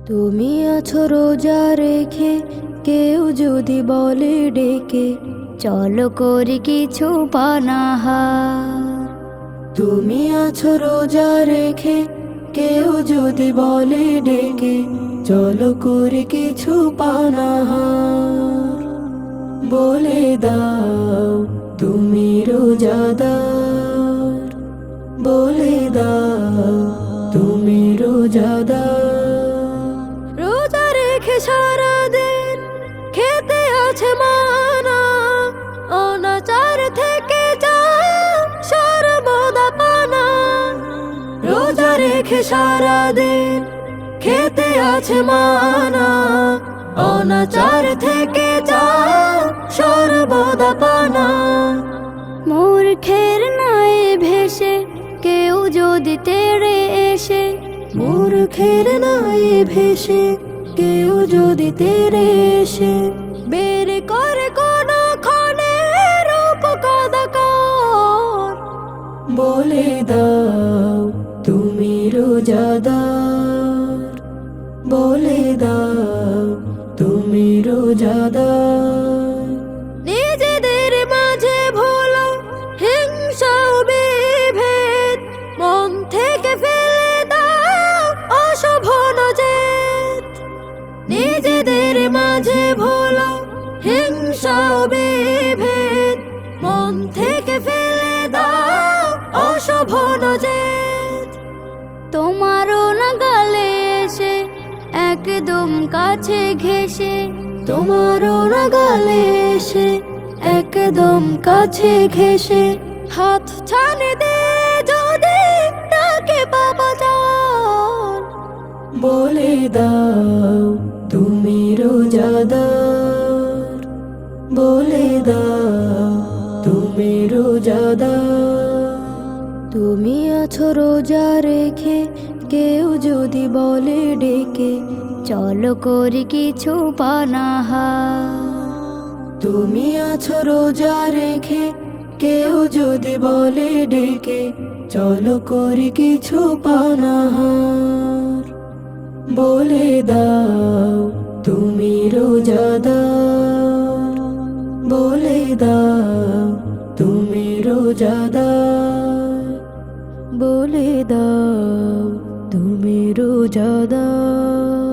তুমি আছো রোজা রেখে, কেউ যদি বলে ডেকে, চলো করি কিছু পানাহার। তুমি আছো রোজা রেখে, কেউ যদি বলে ডেকে, চলো করি কিছু পানাহার। বলে দাও তুমি রোজাদার, বলে দাও তুমি রোজাদার। রোজা রেখে সারাদিন খেতে আছে মানা, অনাচার থেকে যা সর্বদা পানা। রোজা রেখে সারাদিন খেতে আছে মানা, অনাচার থেকে যা সর্বদা পানা। মূর্খের নাই ভেসে কেউ যদি তেড়ে এসে, মূর্খের নাই ভেসে কেউ যদি তেড়ে এসে, বের করে কোন ক্ষণে রূপ কদাকার। বলে দাও তুমি রোজাদার, বলে দাও তুমি রোজাদার। নিজেদের মাঝে ভুলো হিংসা ও বিভেদ, মন থেকে ফেলে দাও অশুভ নজেদ। নিজেদের মাঝে ভুলো হিংসা ও বিভেদ, মন থেকে ফেলে দাও অশুভ নজেদ। তোমারও নাগালে এসে একদম কাছে ঘেসে, তোমারও নাগালে এসে একদম কাছে ঘেসে, হাত ছাড়ে দে যদি তাকে বাবা যান। বলে দাও তুমি রোজাদার, বলে দাও তুমি রোজাদার। তুমি আছো রোজা রেখে, কেউ যদি বলে ডেকে, চলো করি কিছু পানাহার। তুমি আছো রোজা রেখে, কেউ যদি বলে ডেকে, চলো করি কিছু পানাহার। বলে দাও তুমি রোজাদার, বলে দাও তুমি রোজাদার, বলে দাও তুমি রোজাদার।